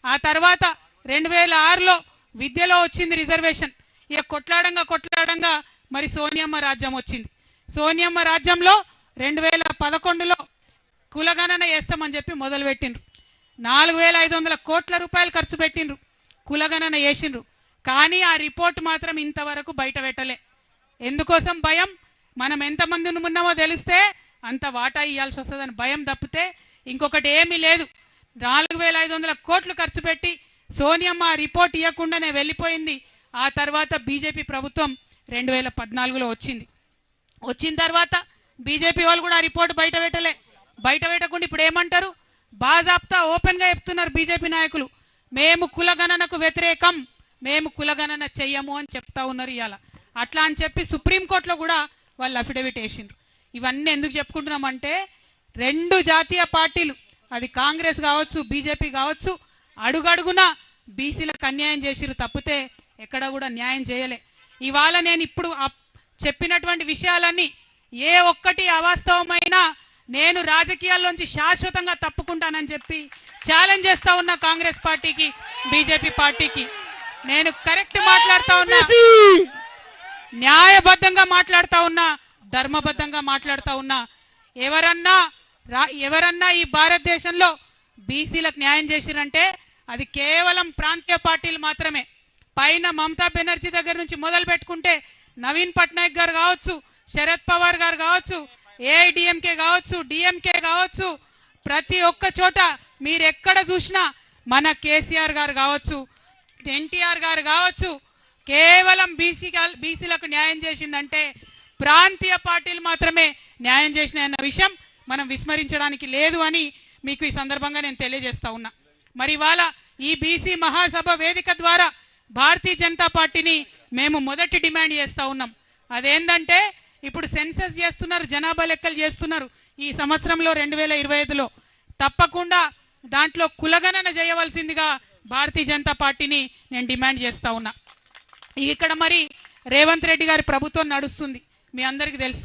ఆ తర్వాత 2006లో విద్యలో వచ్చింది రిజర్వేషన్. ఇక కొట్లాడంగా మరి సోనియమ్మ రాజ్యం వచ్చింది. సోనియమ్మ రాజ్యంలో 2011లో కులగణన చేస్తామని చెప్పి మొదలుపెట్టిండ్రు. 4500 కోట్ల రూపాయలు ఖర్చు పెట్టిండ్రు, కులగణన చేసిండ్రు. కానీ ఆ రిపోర్ట్ మాత్రం ఇంతవరకు బయట పెట్టలే. ఎందుకోసం భయం? మనం ఎంతమంది ఉన్నామో తెలిస్తే అంత వాటా ఇవ్వాల్సి వస్తుందని భయం తప్పితే ఇంకొకటి ఏమీ లేదు. 4500 కోట్లు ఖర్చు పెట్టి సోనియమ్మ రిపోర్ట్ ఇవ్వకుండానే వెళ్ళిపోయింది. ఆ తర్వాత బీజేపీ ప్రభుత్వం 2014లో వచ్చింది. వచ్చిన తర్వాత బీజేపీ వాళ్ళు కూడా ఆ రిపోర్ట్ బయట పెట్టలే. బయట పెట్టకుండా ఇప్పుడు ఏమంటారు? బాజాప్తా ఓపెన్గా చెప్తున్నారు బీజేపీ నాయకులు, మేము కులగణనకు వ్యతిరేకం, మేము కులగణన చెయ్యము అని చెప్తా ఉన్నారు ఇవాళ. అట్లా అని చెప్పి సుప్రీంకోర్టులో కూడా వాళ్ళు అఫిడవిట్ వేసిండ్రు. ఇవన్నీ ఎందుకు చెప్పుకుంటున్నామంటే రెండు జాతీయ పార్టీలు, అది కాంగ్రెస్ కావచ్చు బీజేపీ కావచ్చు, అడుగడుగున బీసీలకు అన్యాయం చేసిరు తప్పితే ఎక్కడ కూడా న్యాయం చేయలే. ఇవాళ నేను ఇప్పుడు చెప్పినటువంటి విషయాలన్నీ ఏ ఒక్కటి అవాస్తవమైనా నేను రాజకీయాల్లోంచి శాశ్వతంగా తప్పుకుంటానని చెప్పి ఛాలెంజ్ చేస్తా ఉన్నా కాంగ్రెస్ పార్టీకి, బీజేపీ పార్టీకి. నేను కరెక్ట్ మాట్లాడుతా ఉన్నా, న్యాయబద్ధంగా మాట్లాడుతా ఉన్నా, ధర్మబద్ధంగా మాట్లాడుతా ఉన్నా. ఎవరన్నా ఈ భారతదేశంలో బీసీలకు న్యాయం చేసిరంటే అది కేవలం ప్రాంతీయ పార్టీలు మాత్రమే. పైన మమతా బెనర్జీ దగ్గర నుంచి మొదలు పెట్టుకుంటే నవీన్ పట్నాయక్ గారు కావచ్చు, శరద్ పవార్ గారు కావచ్చు, ఏఐడిఎంకే కావచ్చు, డిఎంకే కావచ్చు, ప్రతి ఒక్క చోట మీరు ఎక్కడ చూసినా మన కేసీఆర్ గారు కావచ్చు, ఎన్టీఆర్ గారు కావచ్చు, కేవలం బీసీలకు న్యాయం చేసిందంటే ప్రాంతీయ పార్టీలు మాత్రమే న్యాయం చేసినాయన్న విషయం మనం విస్మరించడానికి లేదు అని మీకు ఈ సందర్భంగా నేను తెలియజేస్తా ఉన్నా. మరి ఇవాళ ఈ బీసీ మహాసభ వేదిక ద్వారా భారతీయ జనతా పార్టీని మేము మొదటి డిమాండ్ చేస్తూ ఉన్నాం. అదేంటంటే ఇప్పుడు సెన్సస్ చేస్తున్నారు, జనాభా లెక్కలు చేస్తున్నారు ఈ సంవత్సరంలో 2025లో. తప్పకుండా దాంట్లో కులగణన చేయవలసిందిగా భారతీయ జనతా పార్టీని నేను డిమాండ్ చేస్తూ ఉన్నా. ఇక్కడ మరి రేవంత్ రెడ్డి గారి ప్రభుత్వం నడుస్తుంది, మీ అందరికీ తెలుసు.